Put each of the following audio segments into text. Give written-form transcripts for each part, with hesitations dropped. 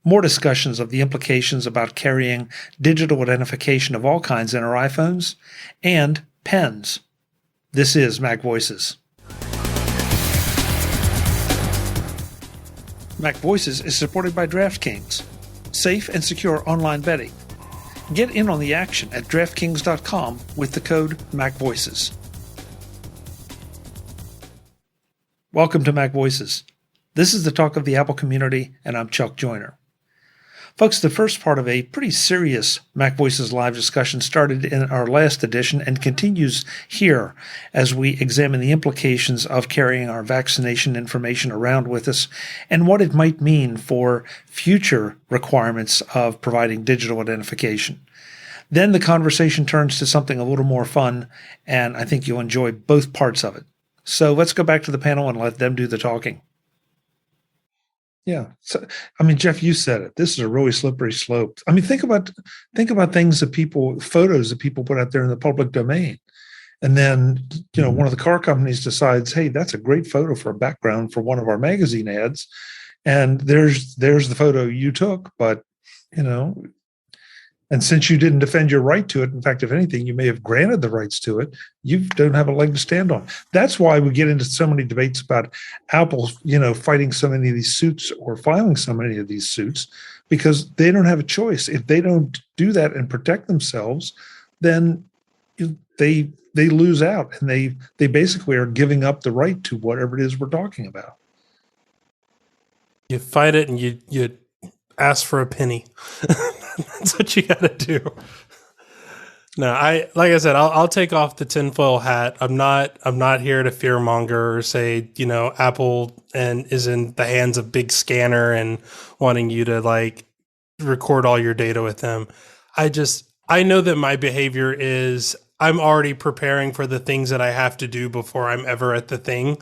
more discussions of the implications about carrying digital identification of all kinds in our iPhones, and pens. This is Mac Voices. Mac Voices is supported by DraftKings, safe and secure online betting. Get in on the action at DraftKings.com with the code MacVoices. Welcome to Mac Voices. This is the talk of the Apple community, and I'm Chuck Joyner. Folks, the first part of a pretty serious Mac Voices live discussion started in our last edition and continues here as we examine the implications of carrying our vaccination information around with us and what it might mean for future requirements of providing digital identification. Then the conversation turns to something a little more fun, and I think you'll enjoy both parts of it. So let's go back to the panel and let them do the talking. Yeah. So, Jeff, you said it. This is a really slippery slope. Think about things that photos that people put out there in the public domain. And then, one of the car companies decides, hey, that's a great photo for a background for one of our magazine ads. And there's the photo you took, but, and since you didn't defend your right to it, in fact, if anything, you may have granted the rights to it, you don't have a leg to stand on. That's why we get into so many debates about Apple, fighting so many of these suits or filing so many of these suits, because they don't have a choice. If they don't do that and protect themselves, then they lose out, and they basically are giving up the right to whatever it is we're talking about. You fight it and you ask for a penny. That's what you got to do. No, like I said, I'll take off the tinfoil hat. I'm not here to fearmonger or say, Apple is in the hands of big scanner and wanting you to record all your data with them. I know that my behavior is I'm already preparing for the things that I have to do before I'm ever at the thing.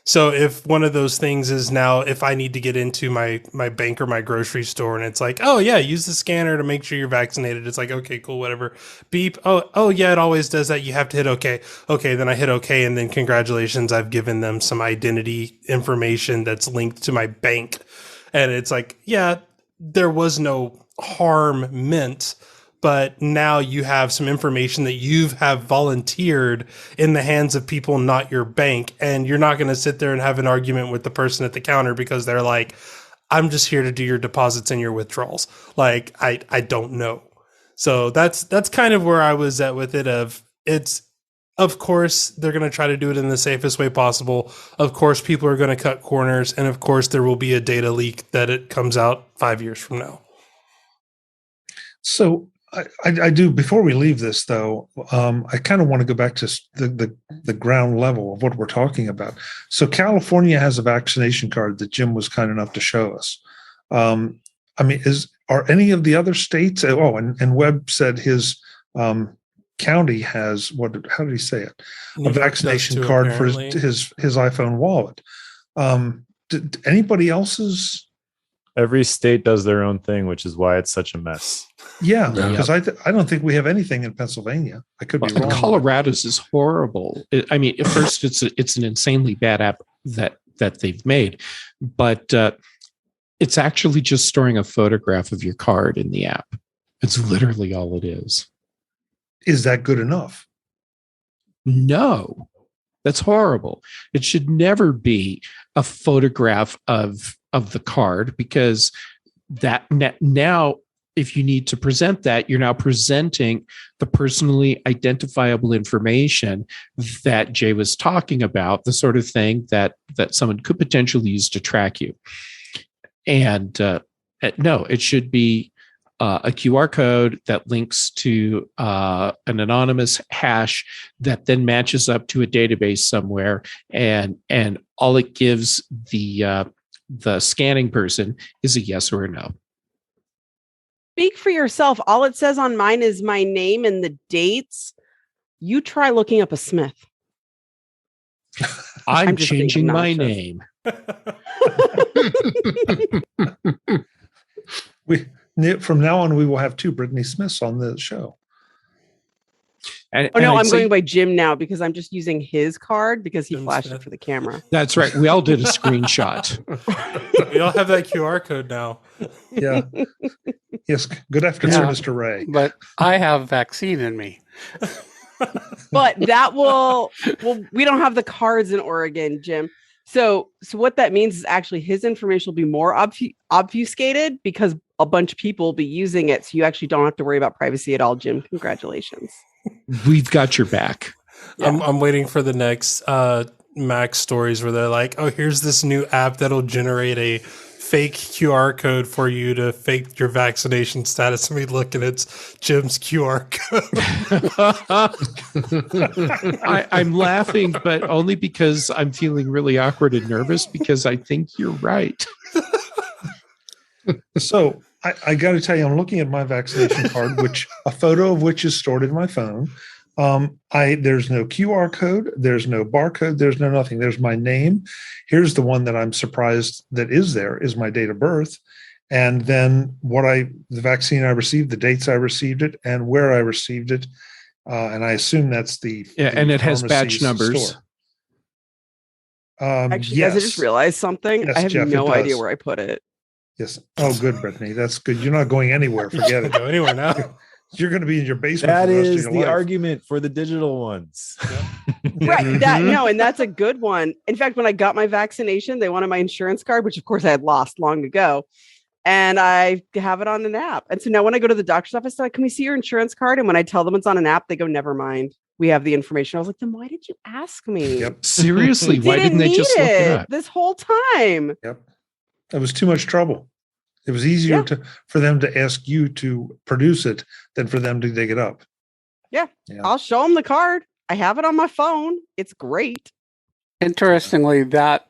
So if one of those things is now, if I need to get into my bank or my grocery store and it's like, oh yeah, use the scanner to make sure you're vaccinated. It's like, okay, cool, whatever. Beep. Oh yeah, it always does that. You have to hit okay. Okay, then I hit okay. And then congratulations, I've given them some identity information that's linked to my bank. And it's like, yeah, there was no harm meant. But now you have some information that you have volunteered in the hands of people, not your bank. And you're not going to sit there and have an argument with the person at the counter because they're like, I'm just here to do your deposits and your withdrawals. I don't know. So that's kind of where I was at with it. Of course, they're going to try to do it in the safest way possible. Of course, people are going to cut corners. And of course, there will be a data leak that it comes out 5 years from now. So I do. Before we leave this, though, I kind of want to go back to the ground level of what we're talking about. So California has a vaccination card that Jim was kind enough to show us. Are any of the other states? Oh, and Webb said his county has how did he say it? A vaccination card apparently. For his iPhone wallet. Did anybody else's? Every state does their own thing, which is why it's such a mess. Yeah, because I don't think we have anything in Pennsylvania. I could be wrong. Colorado's is horrible. At first it's an insanely bad app that they've made, but it's actually just storing a photograph of your card in the app. It's literally all it is. Is that good enough? No, that's horrible. It should never be a photograph of the card, because that now, if you need to present that, you're now presenting the personally identifiable information that Jay was talking about, the sort of thing that someone could potentially use to track you. And no, it should be a QR code that links to an anonymous hash that then matches up to a database somewhere, and all it gives the scanning person is a yes or a no. Speak for yourself. All it says on mine is my name and the dates. You try looking up a Smith. I'm changing my name. From now on, we will have two Brittany Smiths on the show. And, Oh no, and I'd I'm say- going by Jim now because I'm just using his card because he Jim flashed Smith. it for the camera. That's right. We all did a screenshot. We all have that QR code now. Yeah. Yes. Good afternoon, Yeah. Mr. Ray. But I have vaccine in me. But that will we don't have the cards in Oregon, Jim. So what that means is actually his information will be more obfuscated because a bunch of people will be using it. So you actually don't have to worry about privacy at all, Jim. Congratulations. We've got your back. Yeah. I'm waiting for the next Mac stories where they're like, oh, here's this new app that'll generate a fake QR code for you to fake your vaccination status. And we look and it's Jim's QR code. I'm laughing, but only because I'm feeling really awkward and nervous because I think you're right. So I got to tell you, I'm looking at my vaccination card, which a photo of which is stored in my phone. There's no QR code, there's no barcode, there's no nothing. There's my name. Here's the one that I'm surprised that is there is my date of birth. And then the vaccine I received, the dates I received it, and where I received it. And I assume that's the And it has pharmacy's badge numbers. store. Actually, yes. guys, I just realized something. Yes, I have Jeff, it no idea does. where I put it. Yes. Oh, good, Brittany. That's good. You're not going anywhere. Forget it. Go anywhere now. You're going to be in your basement. That for the rest is of the your life. argument for the digital ones. Right. Mm-hmm. And that's a good one. In fact, when I got my vaccination, they wanted my insurance card, which of course I had lost long ago. And I have it on an app. And so now when I go to the doctor's office, they're like, can we see your insurance card? And when I tell them it's on an app, they go, never mind. We have the information. I was like, then why did you ask me? Yep. Seriously, why didn't they just look it up? this whole time? Yep. It was too much trouble. It was easier for them to ask you to produce it than for them to dig it up. Yeah. Yeah. I'll show them the card. I have it on my phone. It's great. Interestingly, that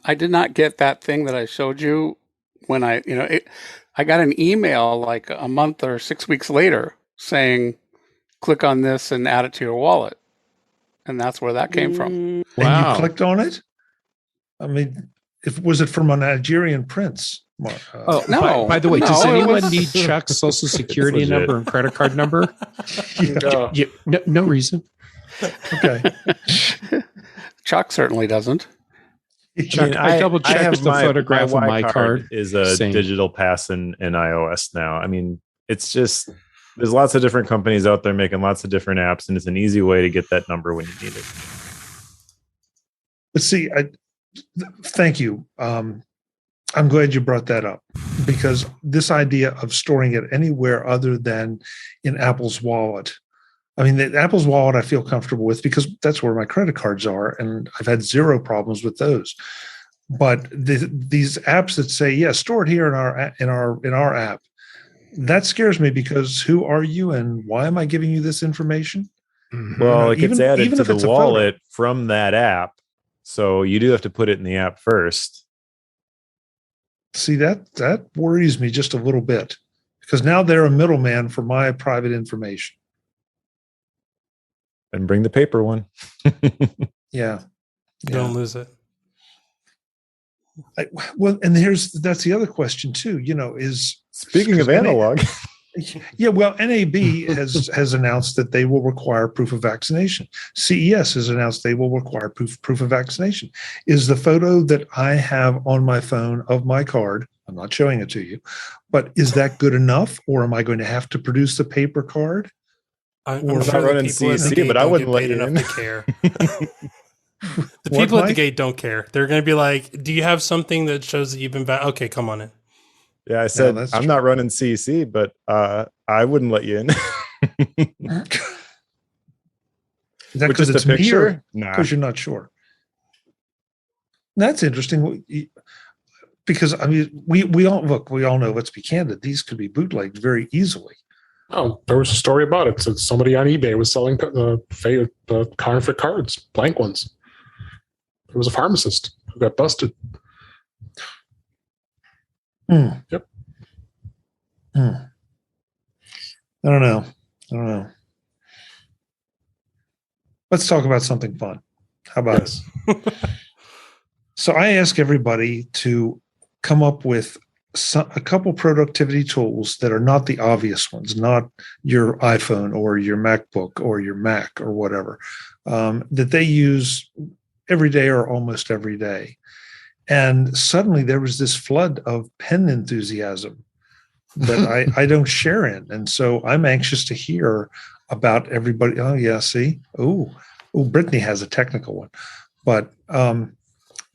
I did not get that thing that I showed you when I got an email like a month or 6 weeks later saying, click on this and add it to your wallet. And that's where that came from. And Wow. you clicked on it? I mean, was it from a Nigerian prince? Mark? Oh, No, by the way, no, does it anyone was- need Chuck's social security legit. number and credit card number? No. No reason. Okay. Chuck certainly doesn't. Chuck, I double-checked the photograph of my card is a saying- digital pass in iOS now. I mean, it's just there's lots of different companies out there making lots of different apps, and it's an easy way to get that number when you need it. But see, thank you. I'm glad you brought that up because this idea of storing it anywhere other than in Apple's wallet. I mean, the Apple's wallet I feel comfortable with because that's where my credit cards are, and I've had zero problems with those. But these apps that say, store it here in our app, that scares me because who are you and why am I giving you this information? Well, it gets added even to if the it's a photo. wallet from that app, so you do have to put it in the app first. See, that worries me just a little bit because now they're a middleman for my private information. And bring the paper one. Yeah. Don't lose it. And that's the other question too, is Speaking of analog, yeah, well, NAB has announced that they will require proof of vaccination. CES has announced they will require proof of vaccination. Is the photo that I have on my phone of my card, I'm not showing it to you, but is that good enough? Or am I going to have to produce the paper card? I'm Or sure the running people at the CEC, gate but I don't wouldn't get let paid you enough in. to care. The What, people at the Mike? gate don't care. They're going to be like, do you have something that shows that you've been okay, come on in. yeah, I said that's I'm true. not running CEC, but I wouldn't let you in. Is that With because just it's a me or picture? Nah. because you're not sure? That's interesting. Because I mean, we all know, let's be candid, these could be bootlegged very easily. Oh, there was a story about it. So somebody on eBay was selling the counterfeit cards, blank ones. It was a pharmacist who got busted. Yep. I don't know. Let's talk about something fun. How about it? So I ask everybody to come up with a couple productivity tools that are not the obvious ones, not your iPhone or your MacBook or your Mac or whatever, that they use every day or almost every day. And suddenly there was this flood of pen enthusiasm that I don't share in. And so I'm anxious to hear about everybody. Oh, yeah, see? Oh, Brittany has a technical one. But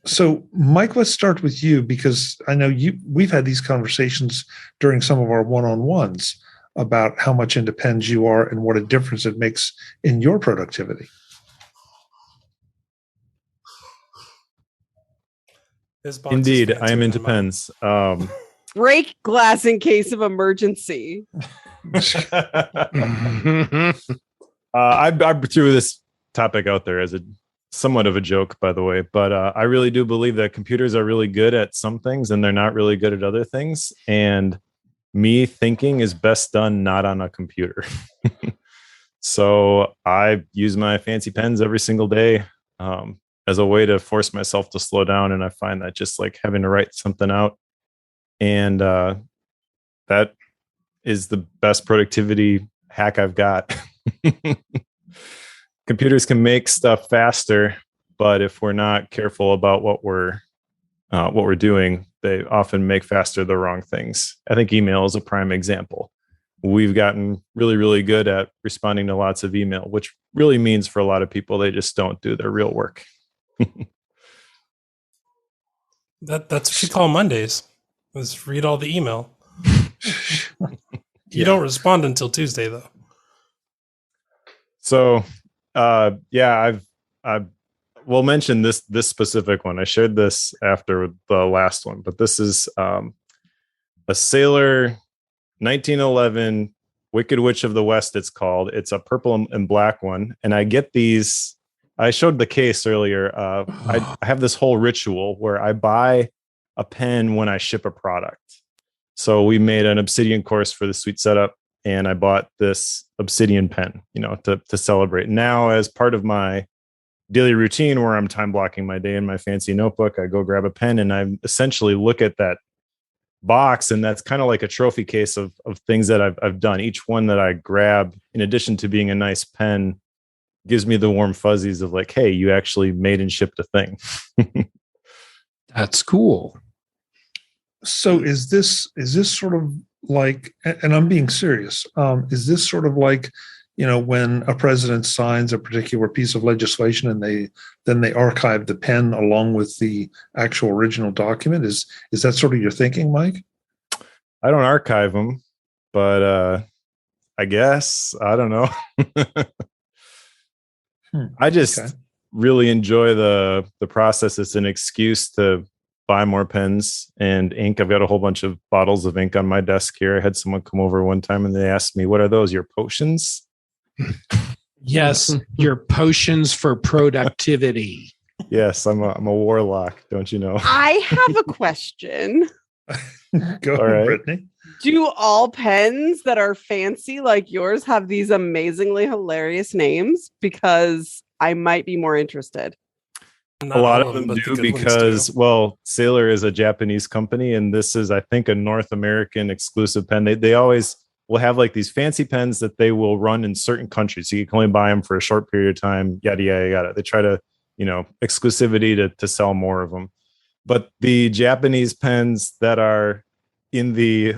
so, Mike, let's start with you, because I know we've had these conversations during some of our one-on-ones about how much into pens you are and what a difference it makes in your productivity. Indeed, I am into pens. Break glass in case of emergency. I threw this topic out there as a somewhat of a joke, by the way, but I really do believe that computers are really good at some things and they're not really good at other things. And me thinking is best done not on a computer. So I use my fancy pens every single day as a way to force myself to slow down. And I find that just like having to write something out, and that is the best productivity hack I've got. Computers can make stuff faster, but if we're not careful about what we're doing, they often make faster the wrong things. I think email is a prime example. We've gotten really, really good at responding to lots of email, which really means for a lot of people, they just don't do their real work. That's what you call Mondays, is read all the email. You don't respond until Tuesday, though. So, I've will mention this specific one. I shared this after the last one, but this is a Sailor 1911 Wicked Witch of the West. It's called. It's a purple and black one, and I get these. I showed the case earlier. I have this whole ritual where I buy a pen when I ship a product. So we made an Obsidian course for the Sweet Setup, and I bought this Obsidian pen, to celebrate. Now, as part of my daily routine where I'm time blocking my day in my fancy notebook, I go grab a pen and I essentially look at that box, and that's kind of like a trophy case of things that I've done. Each one that I grab, in addition to being a nice pen, gives me the warm fuzzies of like, hey, you actually made and shipped a thing. That's cool. So is this sort of like, and I'm being serious, is this sort of like, when a president signs a particular piece of legislation and they archive the pen along with the actual original document? Is that sort of your thinking, Mike? I don't archive them, but I guess, I don't know. I just really enjoy the process. It's an excuse to buy more pens and ink. I've got a whole bunch of bottles of ink on my desk here. I had someone come over one time and they asked me, "What are those? Your potions?" Yes, your potions for productivity. Yes, I'm a warlock, don't you know? I have a question. Go ahead, Brittany. Do all pens that are fancy like yours have these amazingly hilarious names? Because I might be more interested. A lot of them do, because, Sailor is a Japanese company, and this is, I think, a North American exclusive pen. They always will have like these fancy pens that they will run in certain countries. So you can only buy them for a short period of time, yada, yada, yada. They try to, exclusivity to sell more of them. But the Japanese pens that are in the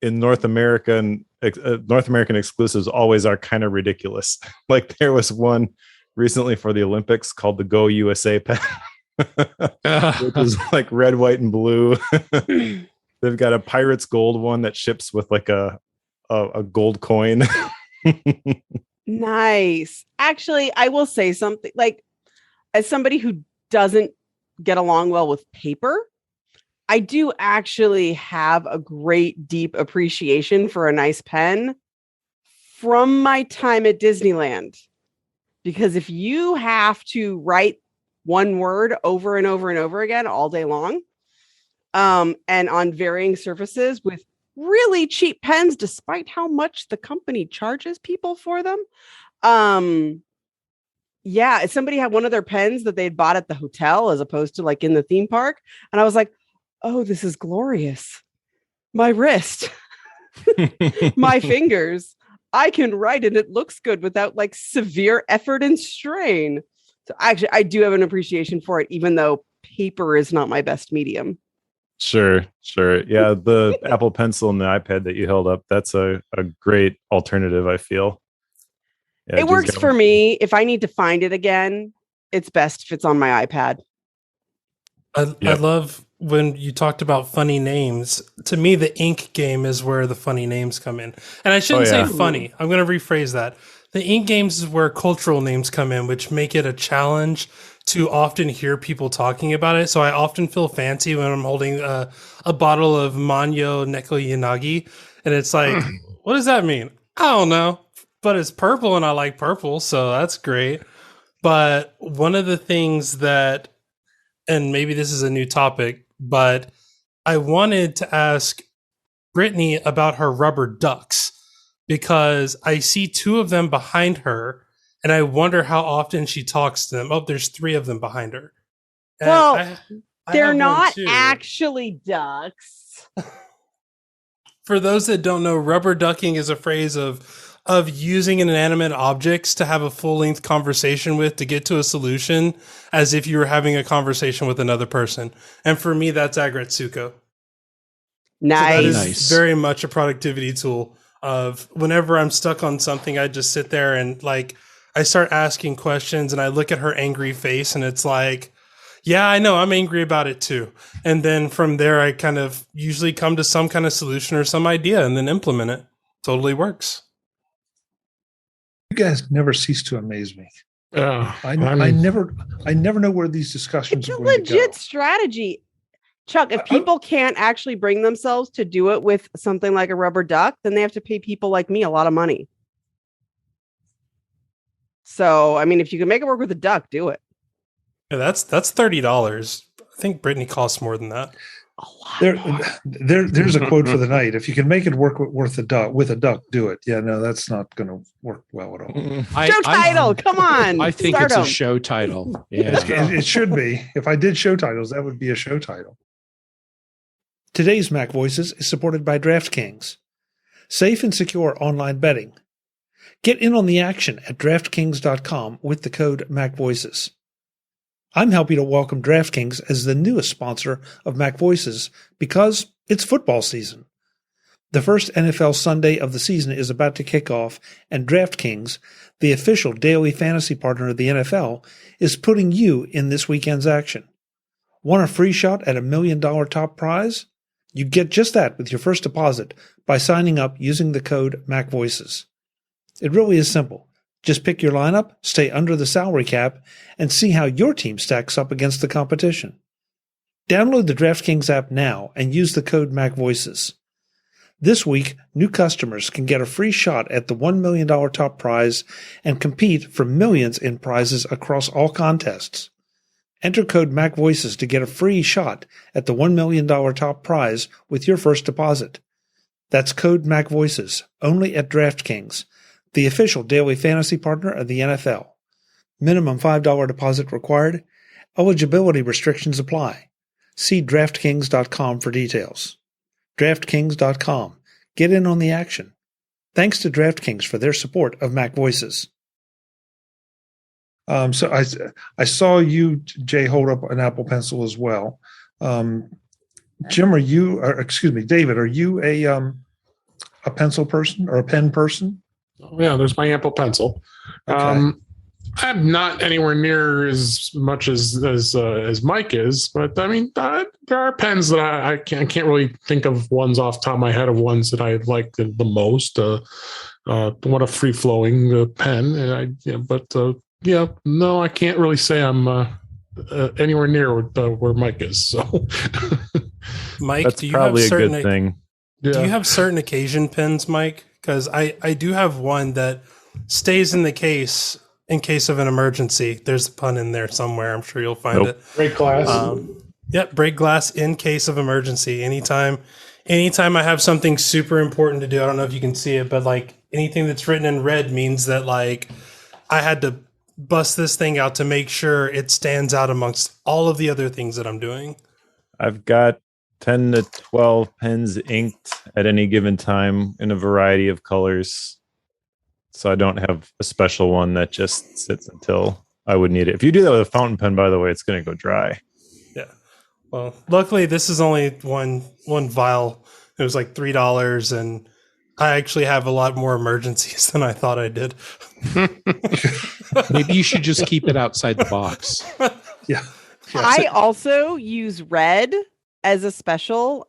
in North American exclusives always are kind of ridiculous. Like there was one recently for the Olympics called the Go USA pen, which is like red, white, and blue. They've got a Pirates Gold one that ships with like a gold coin. Nice. Actually, I will say something, like, as somebody who doesn't get along well with paper, I do actually have a great deep appreciation for a nice pen from my time at Disneyland. Because if you have to write one word over and over and over again all day long, and on varying surfaces with really cheap pens, despite how much the company charges people for them. Somebody had one of their pens that they'd bought at the hotel as opposed to like in the theme park. And I was like, oh, this is glorious. My wrist, my fingers. I can write and it looks good without like severe effort and strain. So actually, I do have an appreciation for it, even though paper is not my best medium. Sure. Yeah, the Apple Pencil and the iPad that you held up, that's a great alternative, I feel. Yeah, It works for me. If I need to find it again, it's best if it's on my iPad. I love when you talked about funny names. To me, the ink game is where the funny names come in. And I shouldn't say funny. I'm going to rephrase that. The ink games is where cultural names come in, which make it a challenge to often hear people talking about it. So I often feel fancy when I'm holding a bottle of Manyo Neko Yanagi. And it's like, what does that mean? I don't know. But it's purple and I like purple, so that's great. But one of the things that, and maybe this is a new topic, but I wanted to ask Brittany about her rubber ducks because I see two of them behind her and I wonder how often she talks to them. Oh, there's three of them behind her. And well, they're not too. Actually ducks. For those that don't know, rubber ducking is a phrase of using inanimate objects to have a full-length conversation with to get to a solution as if you were having a conversation with another person. And for me, that's Agretsuko. Nice. So that is very much a productivity tool of whenever I'm stuck on something, I just sit there and like I start asking questions and I look at her angry face and it's like, yeah, I know I'm angry about it too. And then from there, I kind of usually come to some kind of solution or some idea and then implement it. Totally works. You guys never cease to amaze me. I mean, never know where these discussions it's are a going to go. legit strategy. Chuck, if people can't actually bring themselves to do it with something like a rubber duck, then they have to pay people like me a lot of money. So, I mean, if you can make it work with a duck, do it. Yeah, that's $30. I think Brittany costs more than that. There's a quote for the night. If you can make it work with a duck, do it. Yeah, no, that's not going to work well at all. Show title, come on. I think it's a show title. Yeah, it should be. If I did show titles, that would be a show title. Today's Mac Voices is supported by DraftKings. Safe and secure online betting. Get in on the action at DraftKings.com with the code MacVoices. I'm happy to welcome DraftKings as the newest sponsor of Mac Voices because it's football season. The first NFL Sunday of the season is about to kick off, and DraftKings, the official daily fantasy partner of the NFL, is putting you in this weekend's action. Want a free shot at $1 million top prize? You get just that with your first deposit by signing up using the code MacVoices. It really is simple. Just pick your lineup, stay under the salary cap, and see how your team stacks up against the competition. Download the DraftKings app now and use the code MacVoices. This week, new customers can get a free shot at the $1 million top prize and compete for millions in prizes across all contests. Enter code MacVoices to get a free shot at the $1 million top prize with your first deposit. That's code MacVoices, only at DraftKings, the official daily fantasy partner of the NFL. Minimum $5 deposit required. Eligibility restrictions apply. See DraftKings.com for details. DraftKings.com. Get in on the action. Thanks to DraftKings for their support of Mac Voices. So I saw you, Jay, hold up an Apple Pencil as well. Jim, David, are you a pencil person or a pen person? Oh, yeah, there's my Apple Pencil. Okay. I'm not anywhere near as much as Mike is, but I mean, there are pens that I can't really think of ones off the top of my head of ones that I like the most. What a free flowing pen, no, I can't really say I'm anywhere near where Mike is. So, Mike, that's do you probably have a certain good thing. Do you have certain occasion pens, Mike? Because I do have one that stays in the case in case of an emergency. There's a pun in there somewhere. I'm sure you'll find it. Break glass. Break glass in case of emergency. Anytime I have something super important to do, I don't know if you can see it, but like anything that's written in red means that like I had to bust this thing out to make sure it stands out amongst all of the other things that I'm doing. I've got 10 to 12 pens inked at any given time in a variety of colors. So I don't have a special one that just sits until I would need it. If you do that with a fountain pen, by the way, it's going to go dry. Yeah. Well, luckily this is only one vial. It was like $3, and I actually have a lot more emergencies than I thought I did. Maybe you should just keep it outside the box. Yeah. I also use red as a special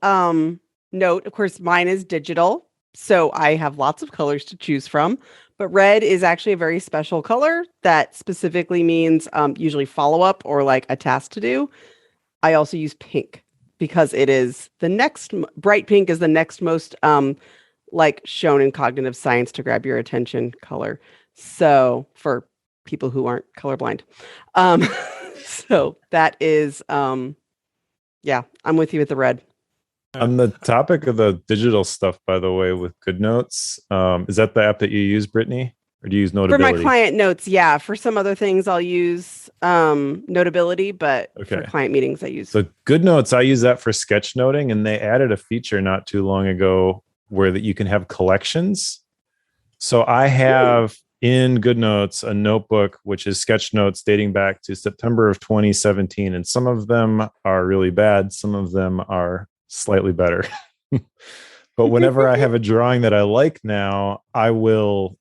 note. Of course, mine is digital, so I have lots of colors to choose from. But red is actually a very special color that specifically means usually follow-up or like a task to do. I also use pink because it is the next, bright pink is the next most like shown in cognitive science to grab your attention color. So for people who aren't colorblind. So that is, yeah, I'm with you with the red. On the topic of the digital stuff, by the way, with GoodNotes, is that the app that you use, Brittany? Or do you use Notability? For my client notes, yeah. For some other things, I'll use Notability, but for client meetings, I use. So GoodNotes, I use that for sketchnoting, and they added a feature not too long ago where that you can have collections. So I have in GoodNotes a notebook, which is sketch notes dating back to September of 2017. And some of them are really bad. Some of them are slightly better. But whenever I have a drawing that I like now, I will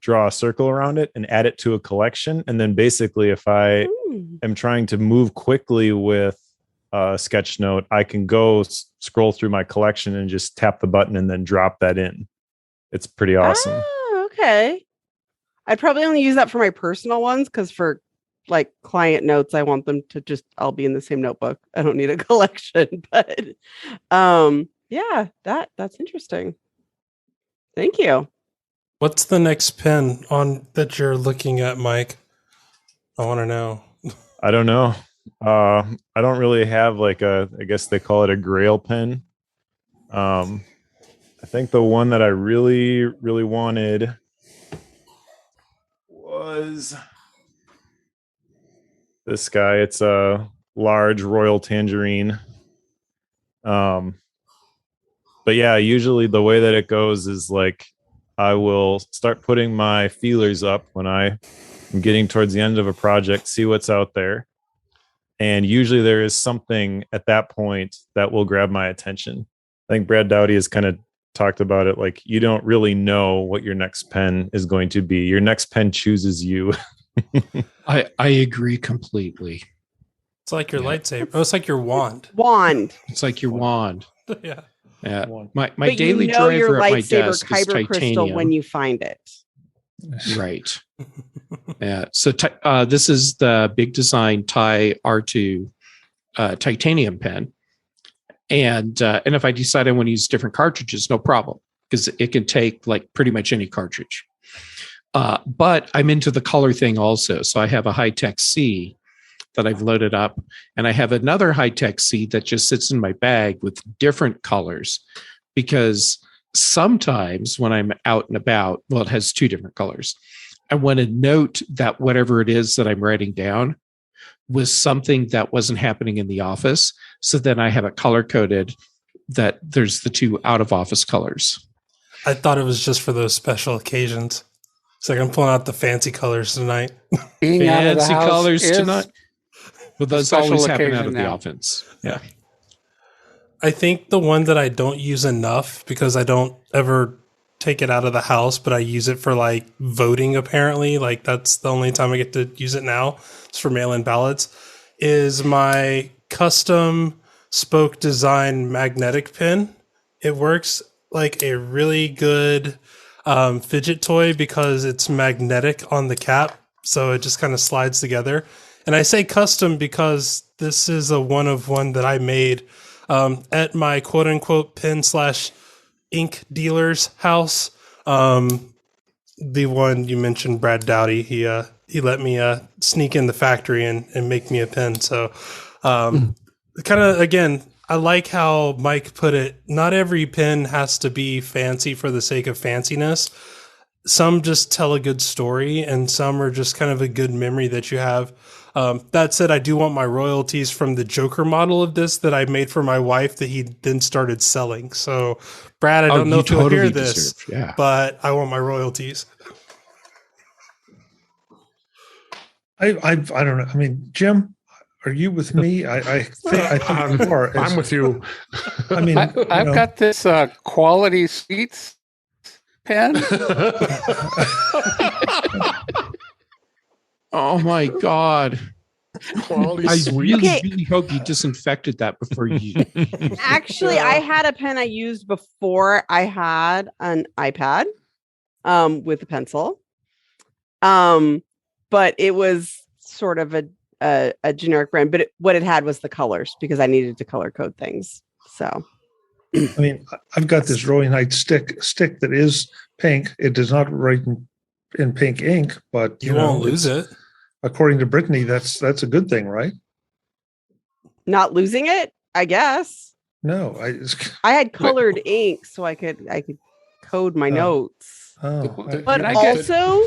draw a circle around it and add it to a collection. And then basically, if I am trying to move quickly with a sketch note, I can go scroll through my collection and just tap the button and then drop that in. It's pretty awesome. Oh, okay. I'd probably only use that for my personal ones, because for like client notes, I want them to just all be in the same notebook. I don't need a collection. But yeah, that's interesting. Thank you. What's the next pen on that you're looking at, Mike? I want to know. I don't know. I don't really have like I guess they call it a grail pen. I think the one that I really, really wanted was this guy. It's a large Royal Tangerine. But yeah, usually the way that it goes is like I will start putting my feelers up when I am getting towards the end of a project, see what's out there. And usually there is something at that point that will grab my attention. I think Brad Dowdy has kind of talked about it. Like, you don't really know what your next pen is going to be. Your next pen chooses you. I agree completely. It's like your lightsaber. Oh, it's like your wand. It's like your wand. Yeah. Yeah. My But daily you know your driver at my lightsaber desk is kyber crystal titanium. when you find it. Right. Yeah. So this is the Big Design Ti R2 titanium pen. And if I decide I want to use different cartridges, no problem, because it can take like pretty much any cartridge. But I'm into the color thing also. So I have a High-Tech C that I've loaded up, and I have another High-Tech C that just sits in my bag with different colors, because sometimes when I'm out and about, well, it has two different colors. I want to note that whatever it is that I'm writing down was something that wasn't happening in the office. So then I have it color coded that there's the two out of office colors. I thought it was just for those special occasions. It's like I'm pulling out the fancy colors tonight. Being out of the Fancy house colors is tonight. But those special always happen occasion out of the now. offense. Yeah. I think the one that I don't use enough, because I don't ever take it out of the house, but I use it for like voting, apparently. Like, that's the only time I get to use it now. It's for mail-in ballots. Is my custom spoke design magnetic pen. It works like a really good fidget toy because it's magnetic on the cap. So it just kind of slides together. And I say custom because this is a one of one that I made at my quote unquote pen/ink dealer's house. The one you mentioned, Brad Dowdy, he let me sneak in the factory and make me a pen. So kind of, again, I like how Mike put it. Not every pen has to be fancy for the sake of fanciness. Some just tell a good story, and some are just kind of a good memory that you have. That said, I do want my royalties from the Joker model of this that I made for my wife that he then started selling. So, Brad, I don't know if you'll hear this, but I want my royalties. I don't know. I mean, Jim, are you with me? I think you are. I'm with you. I mean, I've got this quality seats pen. Oh my God. Quality I sweet. really hope you disinfected that before you. Actually, I had a pen I used before I had an iPad with a pencil. But it was sort of a generic brand, but what it had was the colors because I needed to color code things. So, I mean, I've got this really nice stick that is pink. It does not write in pink ink, but You won't lose it. According to Brittany, that's a good thing, right? not losing it, I guess. No, I had colored ink so I could code my notes. But also,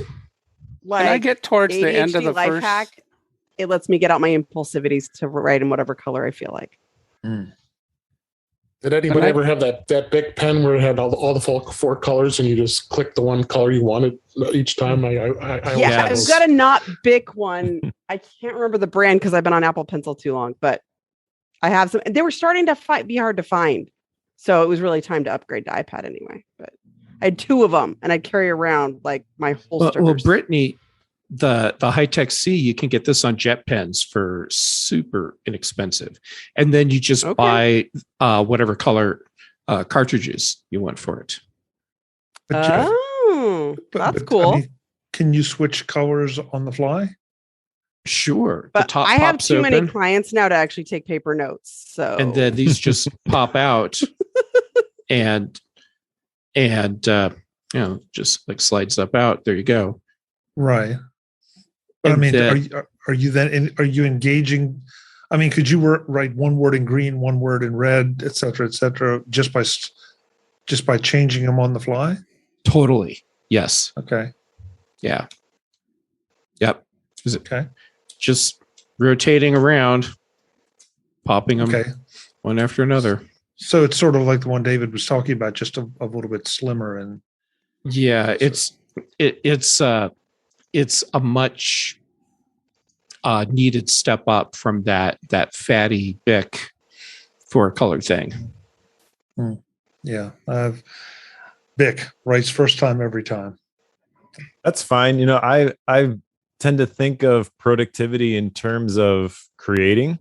like, when I get towards the end of ADHD the life first hack, it lets me get out my impulsivities to write in whatever color I feel like. Did anybody ever have that big pen where it had all the four colors and you just click the one color you wanted each time? I've got a not Bic one. I can't remember the brand because I've been on Apple Pencil too long, but I have some. They were starting to be hard to find, so it was really time to upgrade to iPad anyway. But I had two of them, and I'd carry around like my holsters. Well, Brittany, the High-Tech C, you can get this on jet pens for super inexpensive, and then you just buy whatever color cartridges you want for it. That's cool. I mean, can you switch colors on the fly? Sure, but I have too many clients now to actually take paper notes. So, and then these just pop out, and just like slides up out. There you go. Right. But I mean, are you engaging? I mean, could you write one word in green, one word in red, et cetera, just by changing them on the fly? Totally. Yes. Okay. Yeah. Yep. Okay. Just rotating around, popping them one after another. So it's sort of like the one David was talking about, just a little bit slimmer and. Yeah, it's a much needed step up from that fatty Bic for a color thing. Yeah, Bic writes first time every time. That's fine. You know, I tend to think of productivity in terms of creating,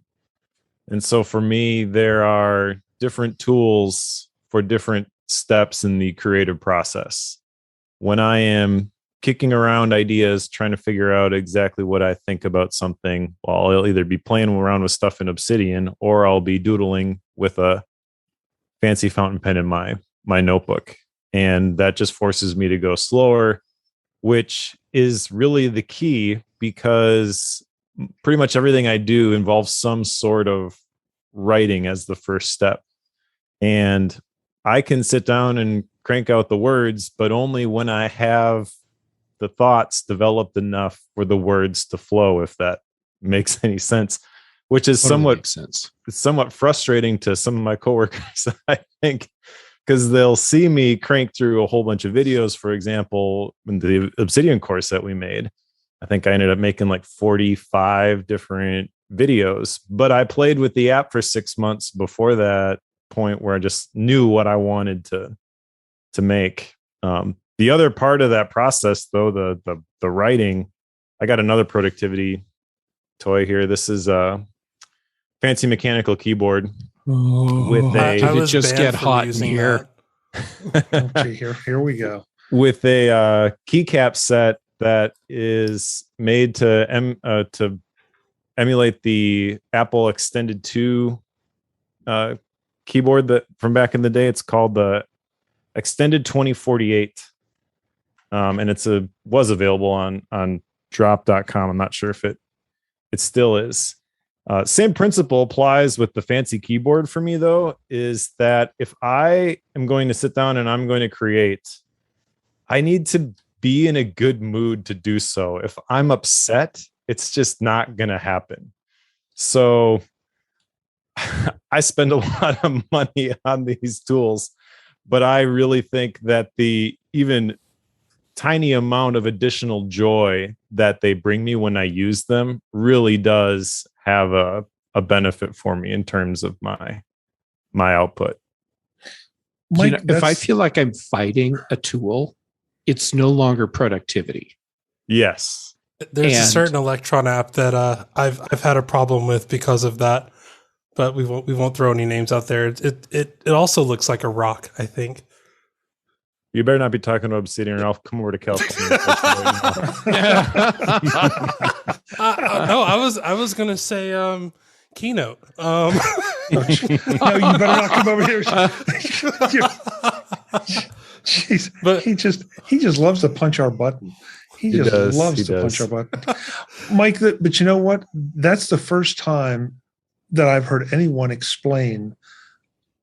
and so for me, there are different tools for different steps in the creative process. When I am kicking around ideas, trying to figure out exactly what I think about something, well, I'll either be playing around with stuff in Obsidian or I'll be doodling with a fancy fountain pen in my notebook. And that just forces me to go slower, which is really the key because pretty much everything I do involves some sort of writing as the first step. And I can sit down and crank out the words, but only when I have the thoughts developed enough for the words to flow, if that makes any sense, which is somewhat frustrating to some of my coworkers, I think, because they'll see me crank through a whole bunch of videos. For example, in the Obsidian course that we made, I think I ended up making like 45 different videos, but I played with the app for 6 months before that point where I just knew what I wanted to make. The other part of that process, though, the writing, I got another productivity toy here. This is a fancy mechanical keyboard with a. Did it just get hot in here? Okay, here we go. With a keycap set that is made to emulate the Apple Extended 2 keyboard that from back in the day. It's called the Extended 2048. And was available on drop.com. I'm not sure if it still is. Same principle applies with the fancy keyboard for me, though, is that if I am going to sit down and I'm going to create, I need to be in a good mood to do so. If I'm upset, It's just not going to happen. So I spend a lot of money on these tools, but I really think that the even tiny amount of additional joy that they bring me when I use them really does have a benefit for me in terms of my output. Mike, if I feel like I'm fighting a tool, it's no longer productivity. Yes. There's a certain Electron app that I've had a problem with because of that, but we won't throw any names out there. It also looks like a rock, I think. You better not be talking to Obsidian, or I'll come over to California. No, I was gonna say Keynote. No, you better not come over here. Jeez, but he just loves to punch our button. He loves to punch our button. Mike, but you know what? That's the first time that I've heard anyone explain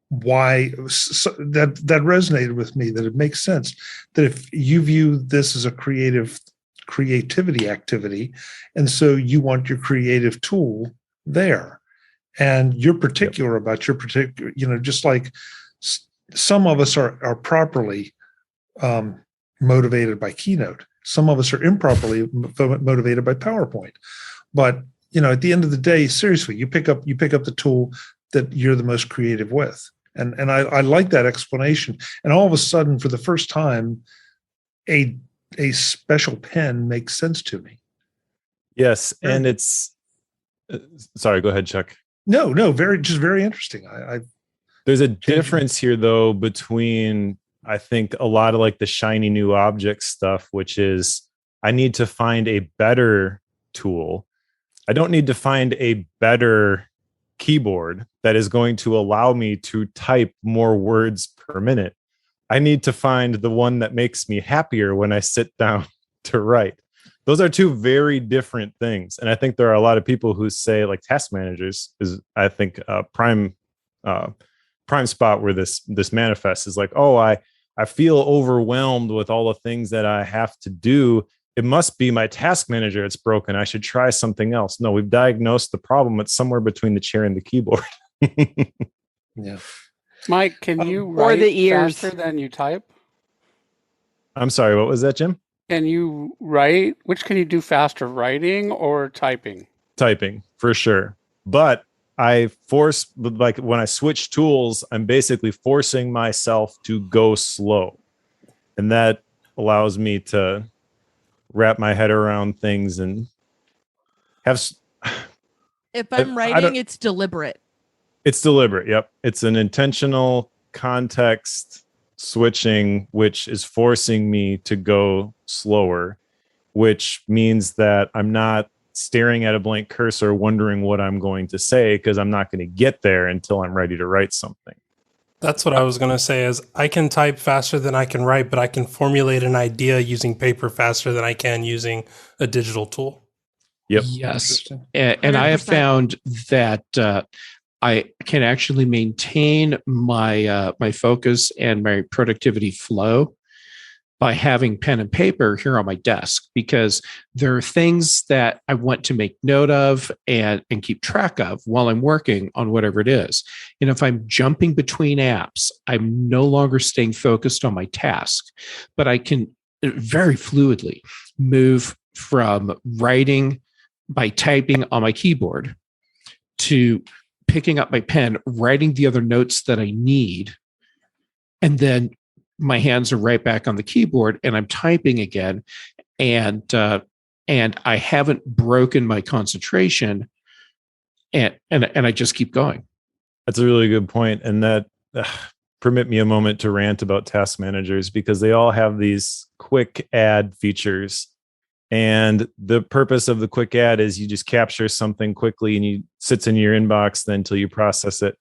why that resonated with me, that it makes sense that if you view this as a creativity activity, and so you want your creative tool there, and you're particular about your particular, just like some of us are properly motivated by Keynote. Some of us are improperly motivated by PowerPoint. But at the end of the day, seriously, you pick up the tool that you're the most creative with. And I like that explanation. And all of a sudden, for the first time, a special pen makes sense to me. Yes, and it's sorry, go ahead, Chuck. No, very interesting. There's a difference here, though, between I think a lot of like the shiny new object stuff, which is I need to find a better tool. I don't need to find a better keyboard that is going to allow me to type more words per minute. I need to find the one that makes me happier when I sit down to write. Those are two very different things. And I think there are a lot of people who say, like, task managers is, I think, prime spot where this manifests is like, oh, I feel overwhelmed with all the things that I have to do. It must be my task manager that's broken. I should try something else. No, we've diagnosed the problem. It's somewhere between the chair and the keyboard. Yeah. Mike, can you write the ears faster than you type? I'm sorry, what was that, Jim? Can you write? Which can you do faster, writing or typing? Typing, for sure. But I force, like when I switch tools, I'm basically forcing myself to go slow. And that allows me to wrap my head around things and have. If I'm writing, it's deliberate. It's deliberate. Yep. It's an intentional context switching, which is forcing me to go slower, which means that I'm not staring at a blank cursor wondering what I'm going to say, because I'm not going to get there until I'm ready to write something. That's what I was going to say is I can type faster than I can write, but I can formulate an idea using paper faster than I can using a digital tool. Yep. Yes. And I have found that I can actually maintain my my focus and my productivity flow by having pen and paper here on my desk, because there are things that I want to make note of and keep track of while I'm working on whatever it is. And if I'm jumping between apps, I'm no longer staying focused on my task, but I can very fluidly move from writing by typing on my keyboard to picking up my pen, writing the other notes that I need, and then my hands are right back on the keyboard and I'm typing again. And I haven't broken my concentration, and I just keep going. That's a really good point. And that permit me a moment to rant about task managers, because they all have these quick add features. And the purpose of the quick add is you just capture something quickly and you sits in your inbox then until you process it.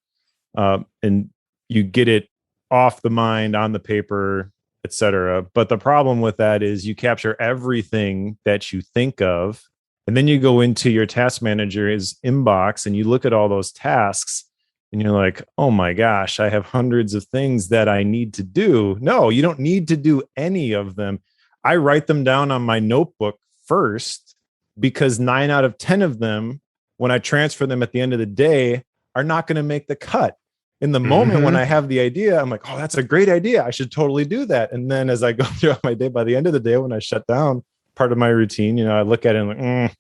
And you get it off the mind, on the paper, etc. But the problem with that is you capture everything that you think of, and then you go into your task manager's inbox and you look at all those tasks and you're like, oh my gosh, I have hundreds of things that I need to do. No, you don't need to do any of them. I write them down on my notebook first, because 9 out of 10 of them, when I transfer them at the end of the day, are not going to make the cut. In the moment when I have the idea, I'm like, oh, that's a great idea. I should totally do that. And then as I go throughout my day, by the end of the day, when I shut down part of my routine, I look at it and like,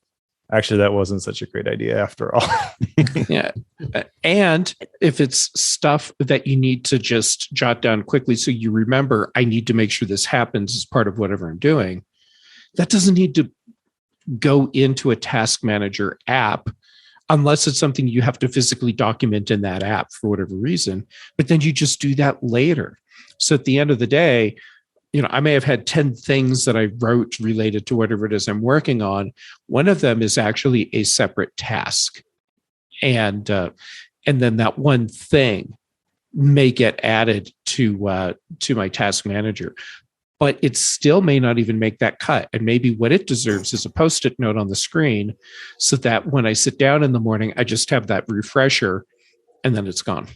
actually, that wasn't such a great idea after all. Yeah. And if it's stuff that you need to just jot down quickly so you remember, I need to make sure this happens as part of whatever I'm doing, that doesn't need to go into a task manager app unless it's something you have to physically document in that app for whatever reason. But then you just do that later. So at the end of the day, I may have had 10 things that I wrote related to whatever it is I'm working on. One of them is actually a separate task. And then that one thing may get added to my task manager. But it still may not even make that cut. And maybe what it deserves is a Post-it note on the screen so that when I sit down in the morning, I just have that refresher and then it's gone.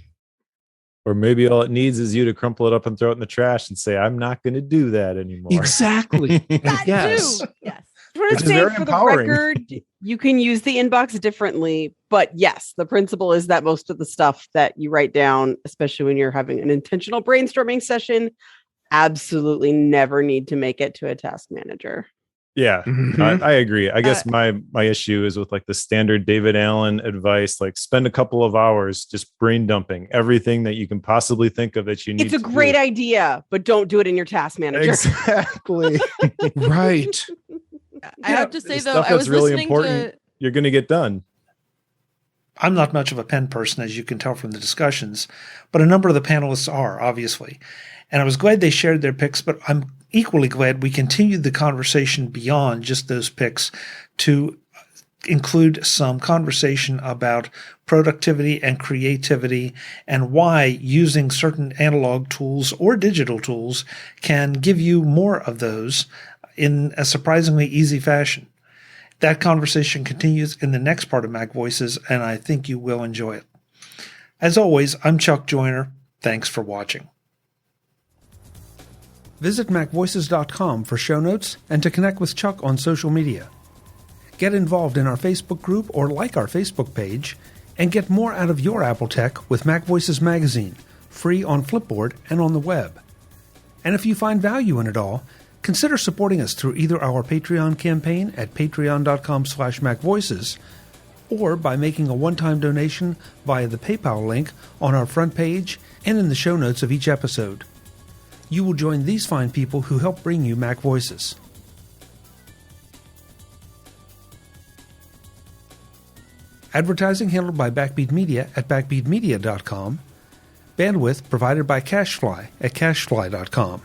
Or maybe all it needs is you to crumple it up and throw it in the trash and say, I'm not going to do that anymore. Exactly. That Yes. too. Yes. I want Which to is say very for empowering. the record, you can use the inbox differently, but yes, the principle is that most of the stuff that you write down, especially when you're having an intentional brainstorming session, absolutely never need to make it to a task manager. Yeah, I agree. I guess my issue is with like the standard David Allen advice, like spend a couple of hours just brain dumping everything that you can possibly think of that you need. It's a great idea, but don't do it in your task manager. Exactly. Right. I have to say, though, stuff I was that's really listening important, you're going to get done. I'm not much of a pen person, as you can tell from the discussions, but a number of the panelists are, obviously. And I was glad they shared their picks, but I'm equally glad we continued the conversation beyond just those picks to include some conversation about productivity and creativity and why using certain analog tools or digital tools can give you more of those in a surprisingly easy fashion. That conversation continues in the next part of Mac Voices, and I think you will enjoy it. As always, I'm Chuck Joyner. Thanks for watching. Visit MacVoices.com for show notes and to connect with Chuck on social media. Get involved in our Facebook group or like our Facebook page, and get more out of your Apple tech with Mac Voices Magazine, free on Flipboard and on the web. And if you find value in it all, consider supporting us through either our Patreon campaign at patreon.com/MacVoices or by making a one-time donation via the PayPal link on our front page and in the show notes of each episode. You will join these fine people who help bring you Mac Voices. Advertising handled by Backbeat Media at backbeatmedia.com. Bandwidth provided by CacheFly at cachefly.com.